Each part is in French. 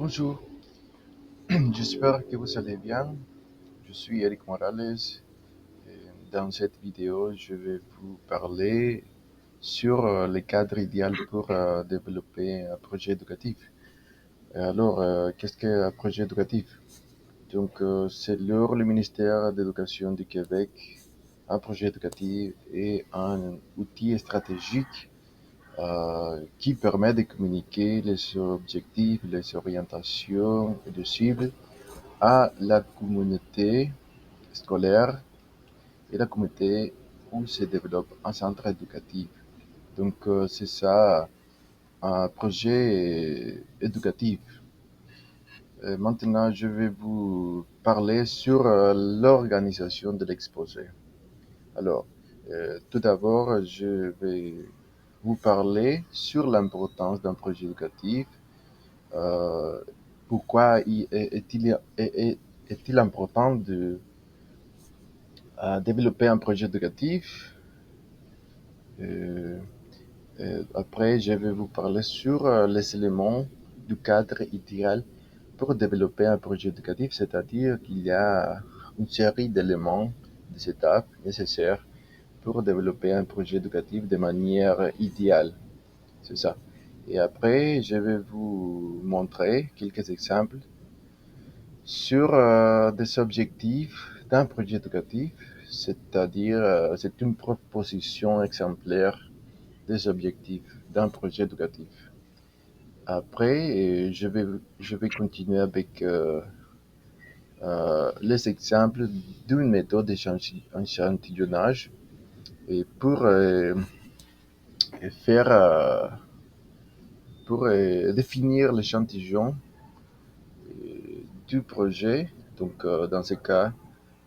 Bonjour, j'espère que vous allez bien. Je suis Eric Morales et dans cette vidéo, je vais vous parler sur le cadre idéal pour développer un projet éducatif. Qu'est-ce qu'un projet éducatif? Selon le ministère de l'Éducation du Québec, un projet éducatif est un outil stratégique qui permet de communiquer les objectifs, les orientations et les cibles à la communauté scolaire et la communauté où se développe un centre éducatif. C'est ça, un projet éducatif. Maintenant, je vais vous parler sur l'organisation de l'exposé. Alors, Tout d'abord, je vais vous parler sur l'importance d'un projet éducatif. euh, Pourquoi est-il important de développer un projet éducatif? Euh, Après, je vais vous parler sur les éléments du cadre idéal pour développer un projet éducatif, c'est-à-dire qu'il y a une série d'éléments, des étapes nécessaires pour développer un projet éducatif de manière idéale. C'est ça. Et après, je vais vous montrer quelques exemples sur des objectifs d'un projet éducatif, c'est-à-dire c'est une proposition exemplaire des objectifs d'un projet éducatif. Après, je vais continuer avec les exemples d'une méthode d'échantillonnage et faire, euh, pour définir l'échantillon du projet. Dans ce cas,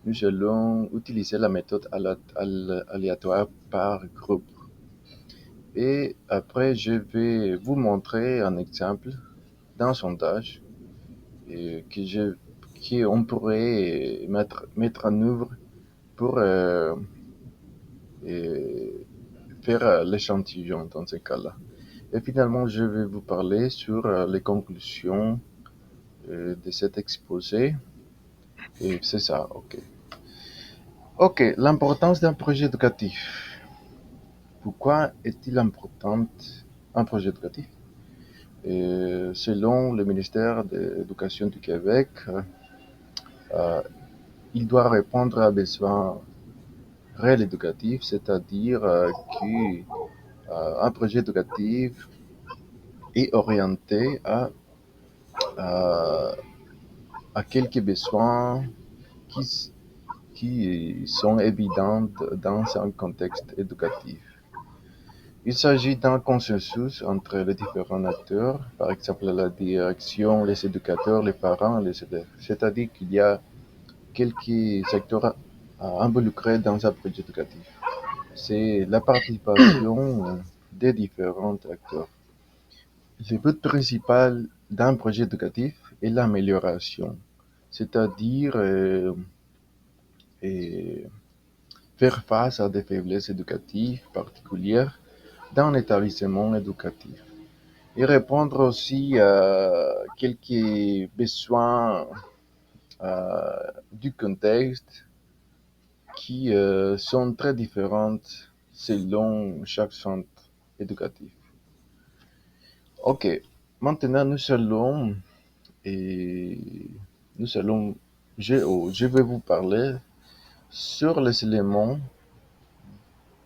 nous allons utiliser la méthode aléatoire par groupe. Et après, je vais vous montrer un exemple d'un sondage et qu'on pourrait mettre en œuvre pour euh, faire l'échantillon dans ce cas-là. Et finalement, je vais vous parler sur les conclusions de cet exposé. Et c'est ça, ok. Ok, l'importance d'un projet éducatif. Pourquoi est-il important un projet éducatif? Selon le ministère de l'Éducation du Québec, euh, il doit répondre à besoins réels éducatifs, c'est-à-dire qu'un projet éducatif est orienté à, à quelques besoins qui, qui sont évidents dans un contexte éducatif. Il s'agit d'un consensus entre les différents acteurs, par exemple la direction, les éducateurs, les parents, les élèves. C'est-à-dire qu'il y a quelques secteurs involucrés dans un projet éducatif. C'est la participation des différents acteurs. Le but principal d'un projet éducatif est l'amélioration, c'est-à-dire et faire face à des faiblesses éducatives particulières dans l'établissement éducatif et répondre aussi à quelques besoins du contexte qui sont très différentes selon chaque centre éducatif. Ok, maintenant et nous allons, je vais vous parler sur les éléments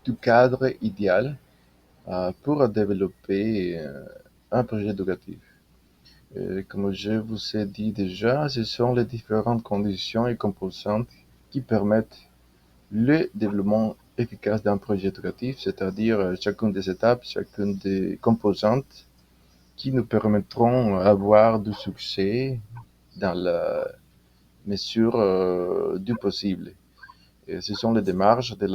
du cadre idéal pour développer un projet éducatif. Comme je vous ai dit déjà, ce sont les différentes conditions et composantes qui permettent le développement efficace d'un projet éducatif, c'est-à-dire chacune des étapes, chacune des composantes qui nous permettront d'avoir du succès dans la mesure du possible. Et ce sont les démarches de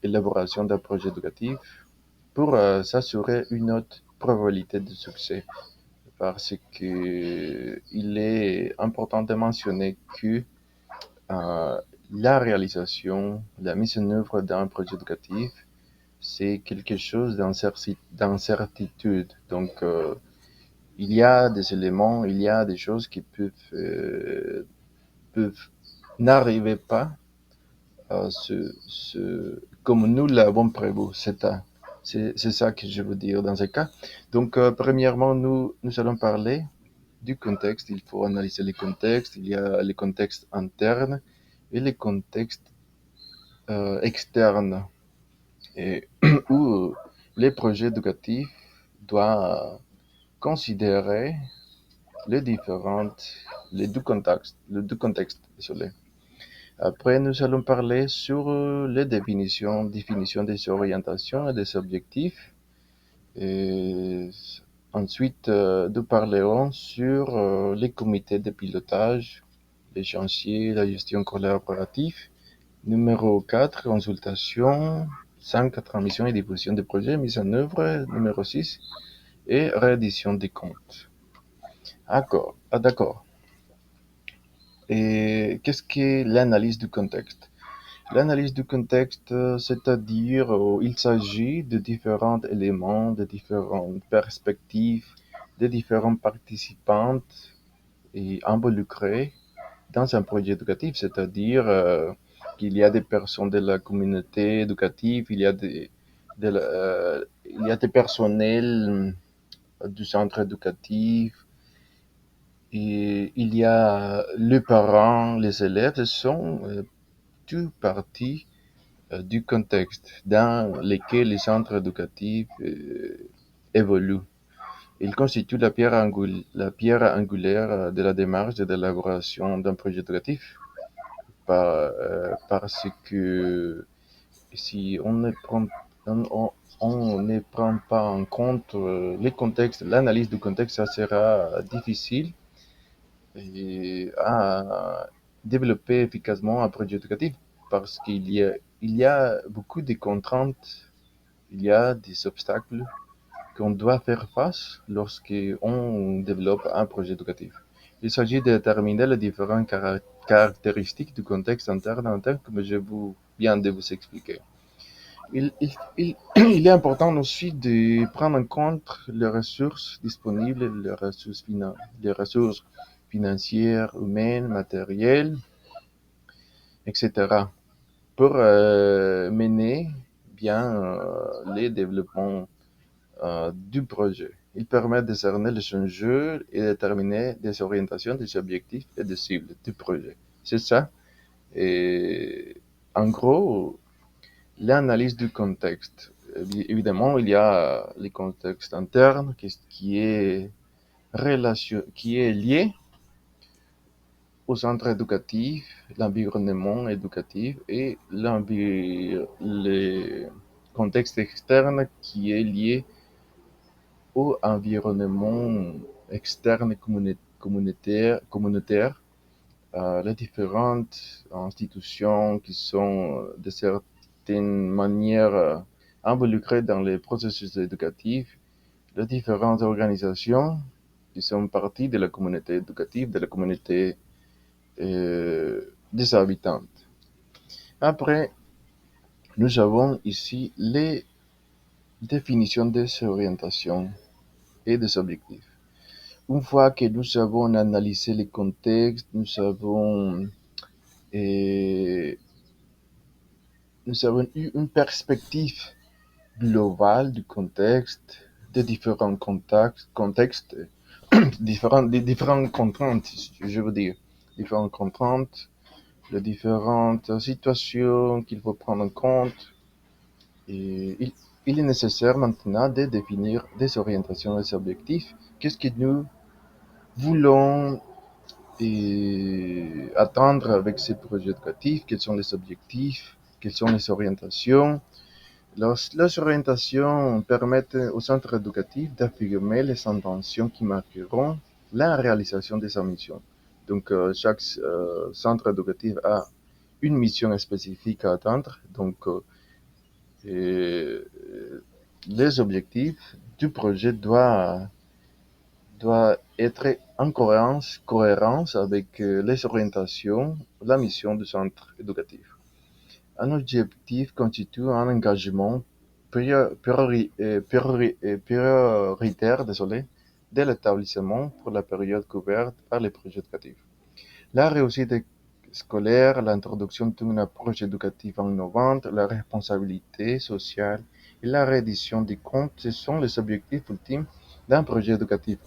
l'élaboration d'un projet éducatif pour s'assurer une haute probabilité de succès. Parce que il est important de mentionner que euh, la réalisation, la mise en œuvre d'un projet éducatif, c'est quelque chose d'incertitude. il y a des éléments, il y a des choses qui peuvent n'arriver pas comme nous l'avons prévu. C'est ça que je veux dire dans ce cas. Donc, premièrement, nous allons parler du contexte. Il faut analyser les contextes. Il y a les contextes internes et les contextes externes, et où les projets éducatifs doivent considérer les différentes, les deux contextes, désolé. Après, nous allons parler sur les définitions des orientations et des objectifs. Et ensuite, nous parlerons sur les comités de pilotage, les chantiers, la gestion collaborative. Numéro 4, consultation. 5, transmission et diffusion des projets, mise en œuvre. Numéro 6, et réédition des comptes. D'accord. Et qu'est-ce qu'est l'analyse du contexte? L'analyse du contexte, c'est-à-dire il s'agit de différents éléments, de différentes perspectives, de différents participants et involucrés dans un projet éducatif, c'est-à-dire qu'il y a des personnes de la communauté éducative, il y a des personnels du centre éducatif, et il y a les parents, les élèves, ce sont tout partie du contexte dans lequel les centres éducatifs évoluent. Il constitue la pierre angulaire de la démarche de l'élaboration d'un projet éducatif parce que si on ne prend pas en compte les contextes, l'analyse du contexte, ça sera difficile à développer efficacement un projet éducatif parce il y a beaucoup de contraintes, il y a des obstacles qu'on doit faire face lorsqu'on développe un projet éducatif. Il s'agit de déterminer les différentes caractéristiques du contexte interne et interne, comme je viens de vous expliquer. Il est important aussi de prendre en compte les ressources disponibles, les ressources financières, humaines, matérielles, etc. pour mener bien les développements du projet. Il permet de cerner les enjeux et de déterminer des orientations, des objectifs et des cibles du projet. C'est ça. Et en gros, l'analyse du contexte. Évidemment, il y a le contexte interne qui est lié au centre éducatif, l'environnement éducatif et le contexte externe qui est lié au environnement externe communautaire, les différentes institutions qui sont de certaines manières involucrées dans les processus éducatifs, les différentes organisations qui sont partie de la communauté éducative, de la communauté des habitants. Après, nous avons ici les définitions des orientations et des objectifs. Une fois que nous avons analysé les contextes, et nous avons eu une perspective globale du contexte, des différents contextes, des différentes contraintes, je veux dire, différentes contraintes, les différentes situations qu'il faut prendre en compte. Et il est nécessaire maintenant de définir des orientations et des objectifs. Qu'est-ce que nous voulons atteindre avec ces projets éducatifs? Quels sont les objectifs? Quelles sont les orientations? Les orientations permettent au centre éducatif d'affirmer les intentions qui marqueront la réalisation de sa mission. Donc, chaque centre éducatif a une mission spécifique à atteindre. Donc, et, les objectifs du projet doivent être en cohérence avec les orientations, la mission du centre éducatif. Un objectif constitue un engagement prioritaire, désolé, de l'établissement pour la période couverte par les projets éducatifs. La réussite scolaire, l'introduction d'une approche éducative innovante, la responsabilité sociale et la reddition des comptes, ce sont les objectifs ultimes d'un projet éducatif.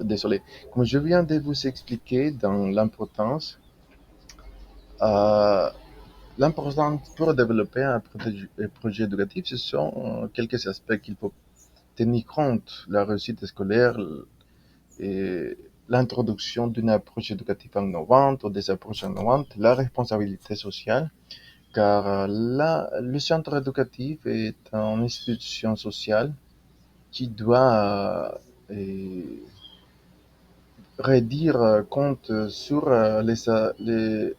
Désolé. Comme je viens de vous expliquer dans l'importance, euh, l'important pour développer un projet éducatif, ce sont quelques aspects qu'il faut tenir compte. La réussite scolaire et l'introduction d'une approche éducative innovante ou des approches innovantes, la responsabilité sociale, car le centre éducatif est une institution sociale qui doit redire compte sur les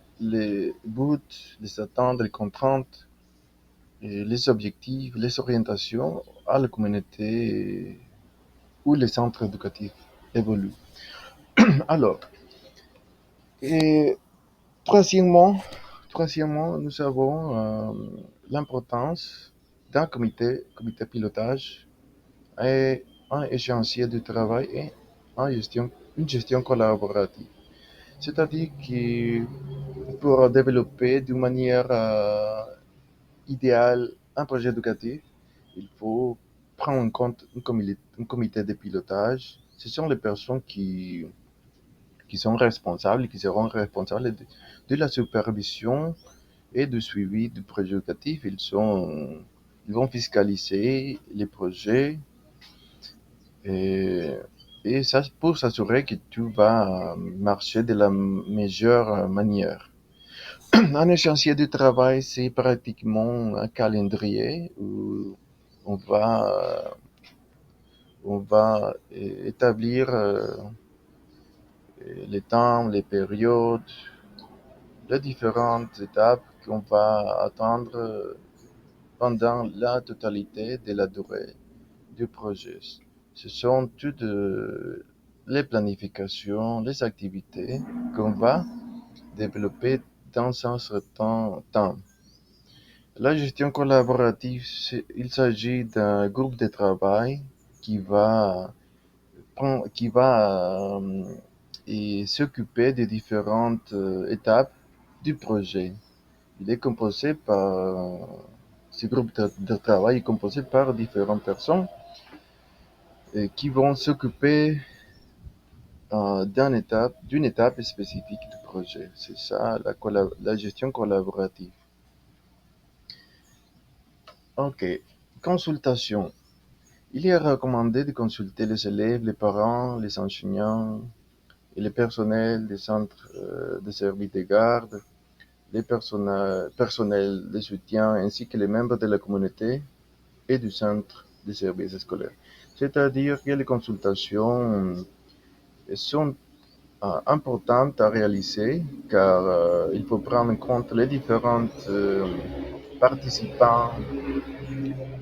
buts, les attentes, les contraintes, et les objectifs, les orientations à la communauté où les centres éducatifs évoluent. Alors, et troisièmement, nous avons l'importance d'un comité pilotage et un échéancier de travail et une gestion collaborative. C'est-à-dire que pour développer d'une manière idéale un projet éducatif, il faut prendre en compte un comité de pilotage. Ce sont les personnes qui sont responsables, qui seront responsables de la supervision et du suivi du projet éducatif. Ils vont fiscaliser les projets et, et ça pour s'assurer que tout va marcher de la meilleure manière. Un échéancier de travail, c'est pratiquement un calendrier où on va, on va établir les temps, les périodes, les différentes étapes qu'on va attendre pendant la totalité de la durée du projet. Ce sont toutes les planifications, les activités qu'on va développer dans un certain temps. La gestion collaborative, il s'agit d'un groupe de travail qui va, qui va s'occuper des différentes étapes du projet. Il est composé par, ce groupe de travail est composé par différentes personnes qui vont s'occuper d'une étape spécifique du projet. C'est ça la gestion collaborative. Ok. Consultation. Il est recommandé de consulter les élèves, les parents, les enseignants et le personnel des centres de services de garde, les personnels de soutien ainsi que les membres de la communauté et du centre de services scolaires. C'est-à-dire que les consultations sont importantes à réaliser car il faut prendre en compte les différents participants,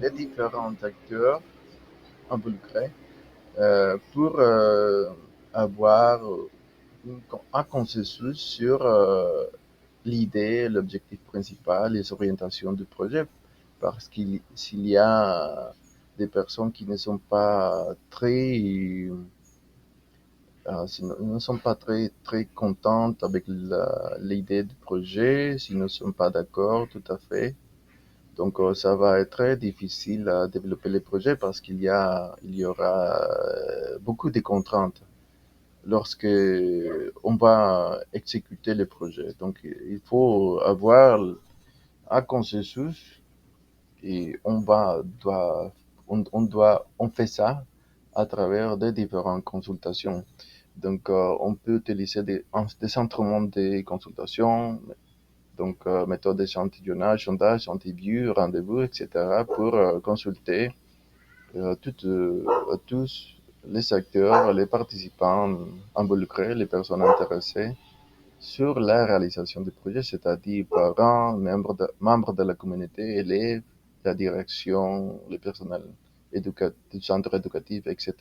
les différents acteurs involucrés pour avoir un consensus sur l'idée, l'objectif principal, les orientations du projet, parce qu'il s'il y a des personnes qui ne sont pas ne sont pas très contentes avec l'idée du projet, s'ils ne sont pas d'accord tout à fait. Donc, ça va être très difficile à développer les projets parce il y aura beaucoup de contraintes lorsque on va exécuter les projets. Donc, il faut avoir un consensus et on fait ça à travers des différentes consultations. Donc, on peut utiliser des instruments de consultation, donc méthode d'échantillonnage, sondage, interview, rendez-vous, etc., pour consulter tous les acteurs, les participants involucrés, les personnes intéressées sur la réalisation du projet, c'est-à-dire parents, membres de la communauté, élèves, la direction, le personnel du centre éducatif, etc.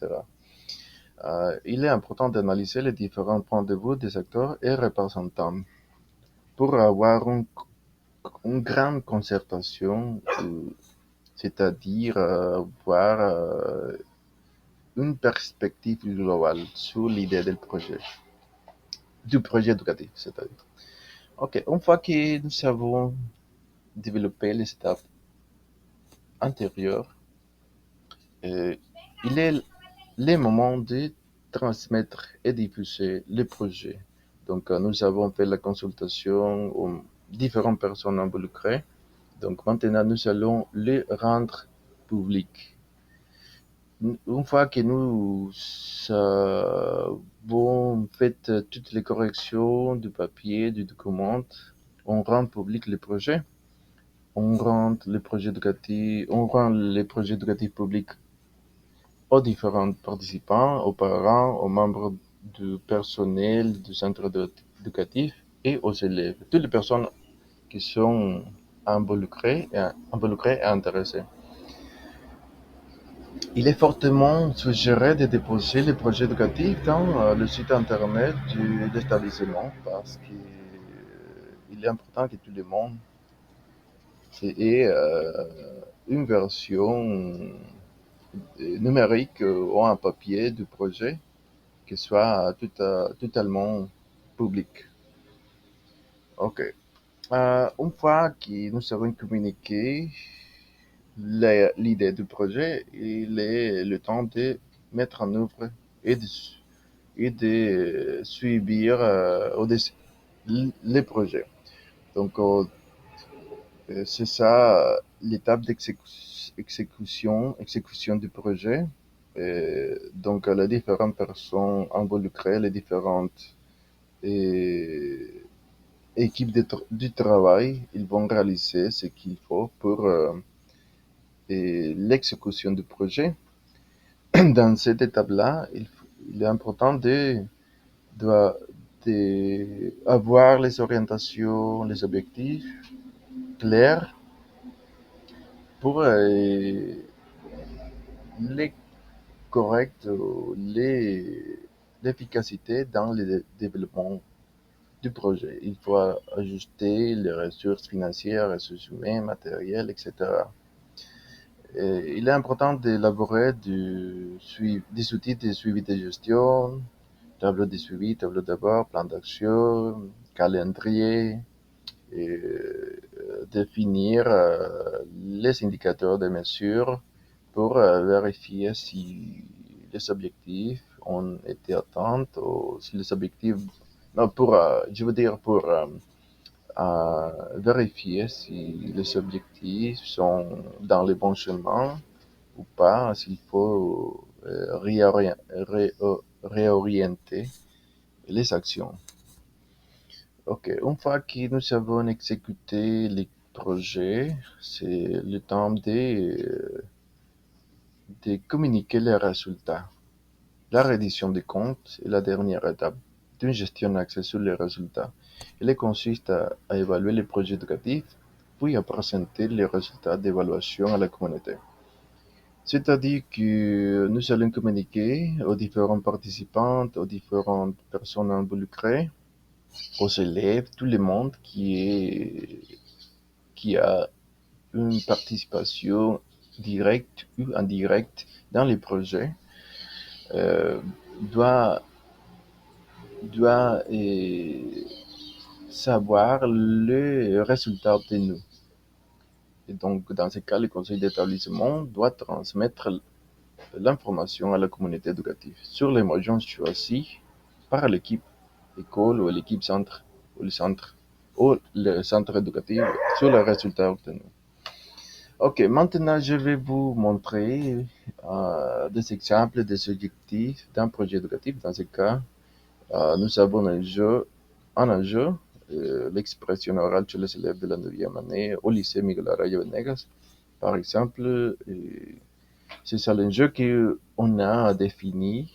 Il est important d'analyser les différents points de vue des acteurs et représentants pour avoir une grande concertation, c'est-à-dire voir une perspective globale sur l'idée du projet éducatif, c'est-à-dire. Ok, une fois que nous avons développé les étapes antérieures, euh, il est le moment de transmettre et diffuser le projet. Donc, nous avons fait la consultation aux différentes personnes involucrées. Donc, maintenant, nous allons le rendre public. Une fois que nous avons fait toutes les corrections du papier, du document, on rend public le projet. On rend les projets éducatifs publics aux différents participants, aux parents, aux membres du personnel du centre éducatif et aux élèves. Toutes les personnes qui sont involucrées et intéressées. Il est fortement suggéré de déposer les projets éducatifs dans le site internet de l'établissement parce qu'il est important que tout le monde ait une version numérique ou en papier du projet qui soit totalement public. OK. Une fois que nous avons communiqué l'idée du projet, il est le temps de mettre en œuvre et de suivre les projets. Donc, c'est ça l'étape exécution du projet. Donc, les différentes personnes involucrées, les différentes euh, équipes du travail, ils vont réaliser ce qu'il faut pour l'exécution du projet. Dans cette étape-là, il est important de, avoir les orientations, les objectifs clairs pour les corrects, l'efficacité dans le développement du projet. Il faut ajuster les ressources financières, ressources humaines, matérielles, etc. Et il est important d'élaborer des outils de suivi de gestion, tableau de suivi, tableau de bord, plan d'action, calendrier, et définir les indicateurs de mesure pour vérifier si les objectifs ont été atteints ou si les objectifs, non, je veux dire pour vérifier si les objectifs sont dans le bon chemin ou pas, s'il faut réorienter les actions. Ok, une fois que nous avons exécuté les projets, c'est le temps de communiquer les résultats. La reddition des comptes est la dernière étape d'une gestion axée sur les résultats. Elle consiste à évaluer les projets éducatifs, puis à présenter les résultats d'évaluation à la communauté. C'est-à-dire que nous allons communiquer aux différents participants, aux différentes personnes involucrées, aux élèves, tout le monde qui a une participation directe ou indirecte dans les projets euh, doit, doit savoir le résultat obtenu. Et donc, dans ce cas, le conseil d'établissement doit transmettre l'information à la communauté éducative sur les moyens choisis par l'équipe école ou l'équipe centre ou le centre éducatif sur les résultats obtenus. Ok, maintenant je vais vous montrer des exemples des objectifs d'un projet éducatif. Dans ce cas, nous avons un enjeu, l'expression orale chez les élèves de la 9e année au lycée Miguel Araya Venegas. Par exemple, c'est ça l'enjeu qu'on a défini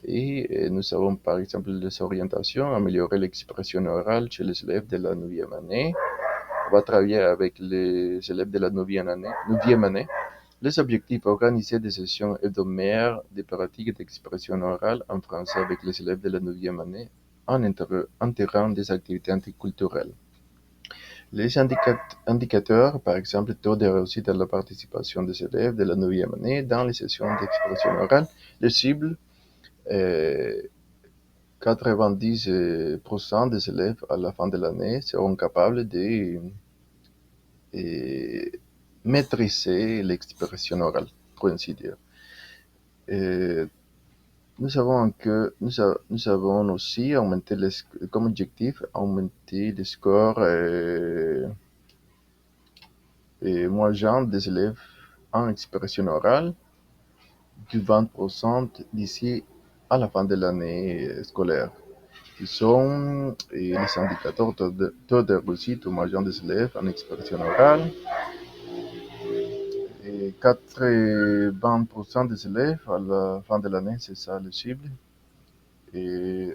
et nous avons par exemple les orientations, améliorer l'expression orale chez les élèves de la 9e année. On va travailler avec les élèves de la 9e année. Les objectifs, organiser des sessions hebdomadaires de pratiques d'expression orale en français avec les élèves de la 9e année en intégrant des activités interculturelles. Les indicateurs, par exemple, taux de réussite à la participation des élèves de la 9e année dans les sessions d'expression orale. Les cibles, euh, 90% des élèves à la fin de l'année seront capables de maîtriser l'expression orale, pour ainsi dire. Et nous avons aussi augmenté comme objectif augmenter les scores moyens des élèves en expression orale de 20% d'ici à la fin de l'année scolaire. Qui sont les indicateurs taux de réussite ou moyen des élèves en expression orale. Et 80% des élèves à la fin de l'année, c'est ça le cible. Et,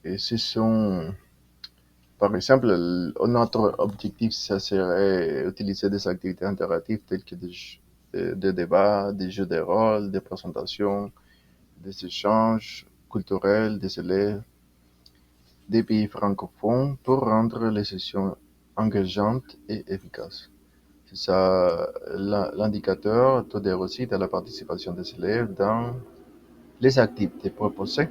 et ce sont, par exemple, notre objectif, ça serait utiliser des activités interactives telles que des débats, des jeux de rôle, des présentations, des échanges culturels des élèves des pays francophones pour rendre les sessions engageantes et efficaces. C'est ça l'indicateur taux de réussite à la participation des élèves dans les activités proposées.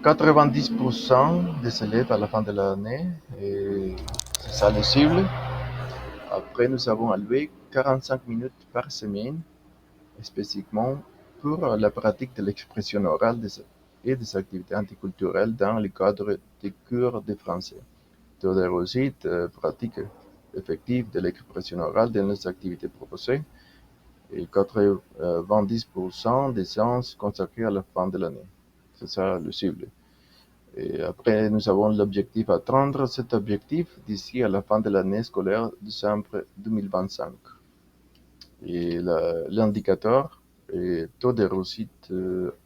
90% des élèves à la fin de l'année, et c'est ça le cible. Après, nous avons alloué 45 minutes par semaine, spécifiquement pour la pratique de l'expression orale et des activités anticulturelles dans le cadre des cours de français. Taux de réussite, pratique effective de l'expression orale dans les activités proposées et 90% des séances consacrées à la fin de l'année. C'est ça le cible. Et après, nous avons l'objectif d'atteindre cet objectif d'ici à la fin de l'année scolaire décembre 2025. Et l'indicateur est taux de réussite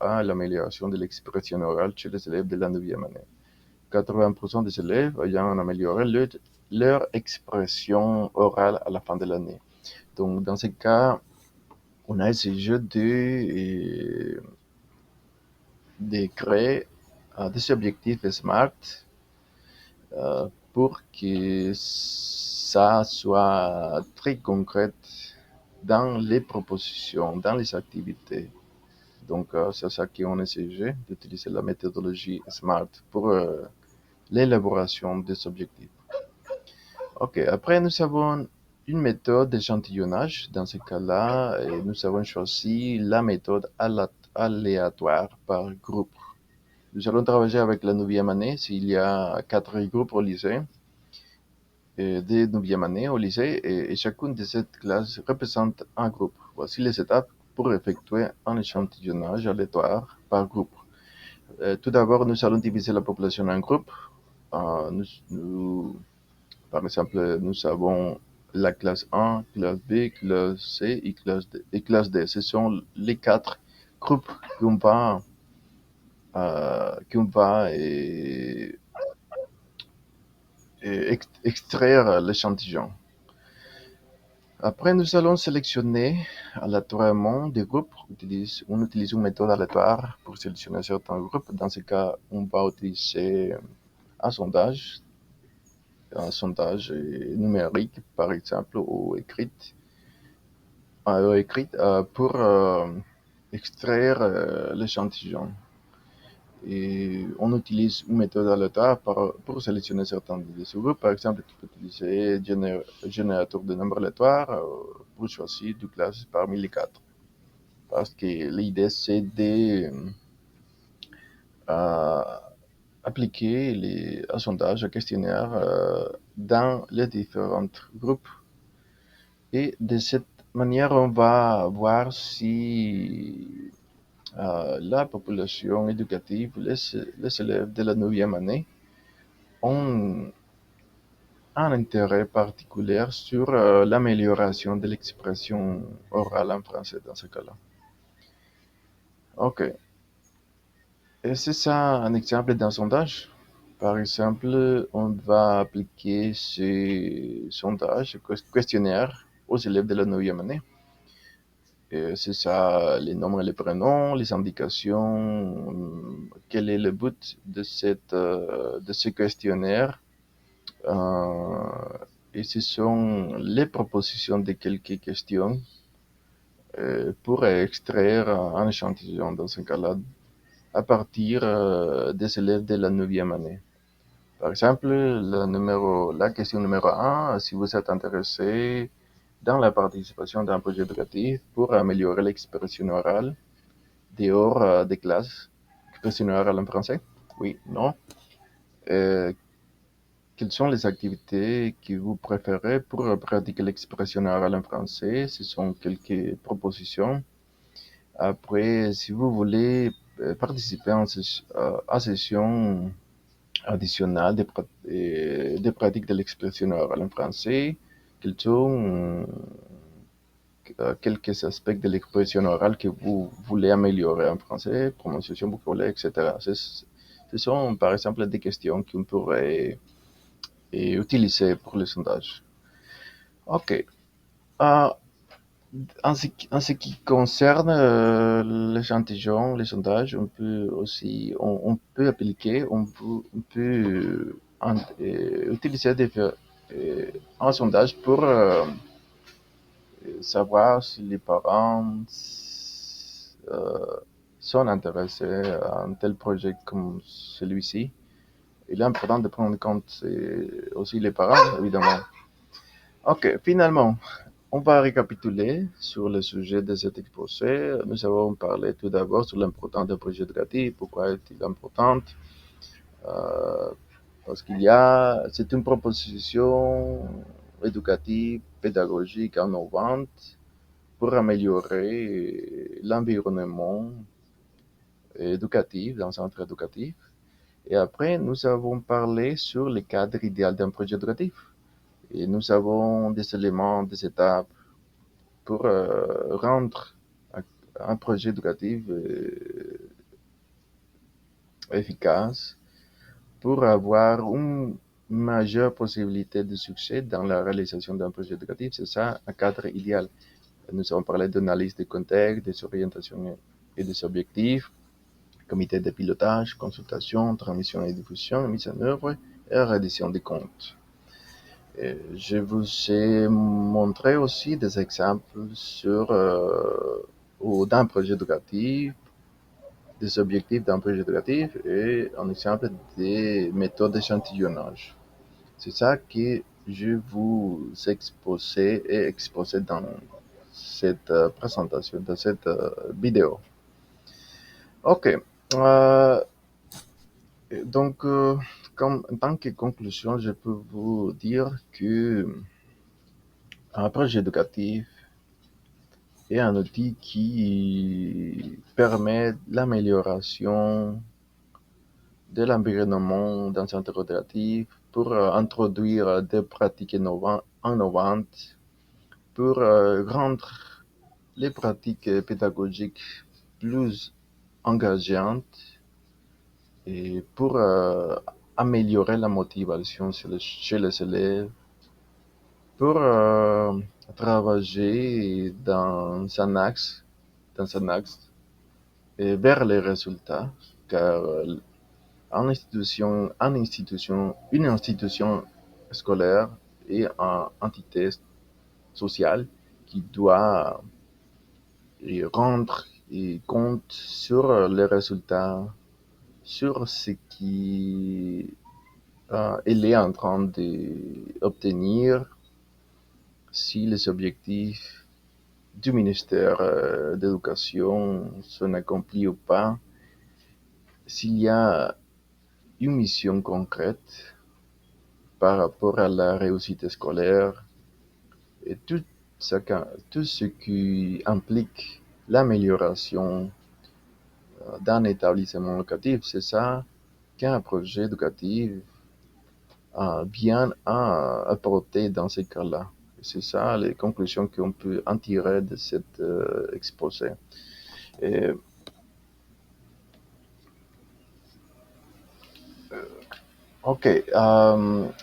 à l'amélioration de l'expression orale chez les élèves de la 9e année. 80% des élèves ayant amélioré leur expression orale à la fin de l'année. Donc, dans ce cas, on a essayé de créer des objectifs SMART pour que ça soit très concret dans les propositions, dans les activités. Donc, c'est ça qu'on a essayé d'utiliser la méthodologie SMART pour l'élaboration des objectifs. Ok, après nous avons une méthode d'échantillonnage. Dans ce cas-là, nous avons choisi la méthode aléatoire par groupe. Nous allons travailler avec la 9e année. S'il y a 4 groupes au lycée, des 9e année au lycée, et chacune de ces classes représente un groupe. Voici les étapes pour effectuer un échantillonnage aléatoire par groupe. Tout d'abord, nous allons diviser la population en groupes. Par exemple, nous avons la classe 1, classe B, classe C et classe D. Ce sont les 4 groupes qu'on va extraire l'échantillon. Après, nous allons sélectionner aléatoirement des groupes. On utilise une méthode aléatoire pour sélectionner certains groupes. Dans ce cas, on va utiliser un sondage numérique, par exemple, ou écrit pour extraire l'échantillon. Et on utilise une méthode aléatoire pour sélectionner certains de ces groupes. Par exemple, tu peux utiliser générateur de nombres aléatoires pour choisir deux classes parmi les 4. Parce que l'idée, c'est d'appliquer un sondage, un questionnaire dans les différents groupes. Et de cette manière, on va voir si la population éducative, les élèves de la 9e année, ont un intérêt particulier sur l'amélioration de l'expression orale en français dans ce cas-là. Ok. Et c'est ça un exemple d'un sondage. Par exemple, on va appliquer ce sondage, ce questionnaire aux élèves de la 9e année. C'est ça, les noms et les prénoms, les indications, quel est le but de ce questionnaire Euh, et ce sont les propositions de quelques questions pour extraire un échantillon dans ce cas-là à partir des élèves de la 9e année. Par exemple, la question numéro un, si vous êtes intéressé dans la participation d'un projet éducatif pour améliorer l'expression orale dehors des classes, expression orale en français? Oui, non. Euh, Quelles sont les activités que vous préférez pour pratiquer l'expression orale en français? Ce sont quelques propositions. Après, si vous voulez participer à session additionnelle des pratiques de l'expression orale en français, quels sont quelques aspects de l'expression orale que vous voulez améliorer en français, prononciation, vocabulaire, etc. Ce sont par exemple des questions qu'on pourrait utiliser pour le sondage. OK. Euh, en ce qui concerne l'échantillon, les sondages, on peut aussi, on peut appliquer, utiliser un sondage pour savoir si les parents euh, sont intéressés à un tel projet comme celui-ci. Il est important de prendre en compte aussi les parents, évidemment. OK, finalement, on va récapituler sur le sujet de cet exposé. Nous avons parlé tout d'abord sur l'importance d'un projet éducatif. Pourquoi est-il important? Euh, Parce c'est une proposition éducative, pédagogique, innovante pour améliorer l'environnement éducatif dans un centre éducatif. Et après, nous avons parlé sur le cadre idéal d'un projet éducatif. Et nous avons des éléments, des étapes pour rendre un projet éducatif efficace, pour avoir une majeure possibilité de succès dans la réalisation d'un projet éducatif. C'est ça un cadre idéal. Nous avons parlé d'analyse des contextes, des orientations et des objectifs, comité de pilotage, consultation, transmission et diffusion, mise en œuvre et reddition des comptes. Et je vous ai montré aussi des exemples d'un projet éducatif, des objectifs d'un projet éducatif et un exemple des méthodes d'échantillonnage. C'est ça que je vous exposais et exposé dans cette présentation, dans cette vidéo. OK. Euh, donc, en tant que conclusion, je peux vous dire que un projet éducatif est un outil qui permet l'amélioration de l'environnement dans un centre éducatif pour introduire des pratiques innovantes, pour rendre les pratiques pédagogiques plus engageantes et pour améliorer la motivation chez les élèves, pour travailler dans un axe vers les résultats, car une institution scolaire est une entité sociale qui doit rendre compte sur les résultats, sur ce qui elle est en train d'obtenir, si les objectifs du ministère de l'Éducation sont accomplis ou pas, s'il y a une mission concrète par rapport à la réussite scolaire et tout ce qui implique l'amélioration d'un établissement éducatif. C'est ça qu'un projet éducatif vient à apporter dans ces cas-là. C'est ça les conclusions qu'on peut en tirer de cet exposé. Et, OK.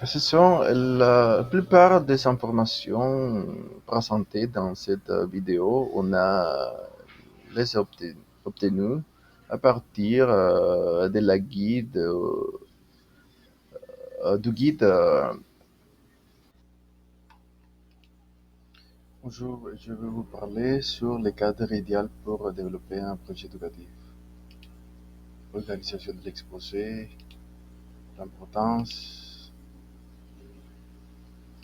Ce sont la plupart des informations présentées dans cette vidéo. On a les obtenues à partir de la guide, du guide Bonjour, je vais vous parler sur le cadre idéal pour développer un projet éducatif. L'organisation de l'exposé, l'importance,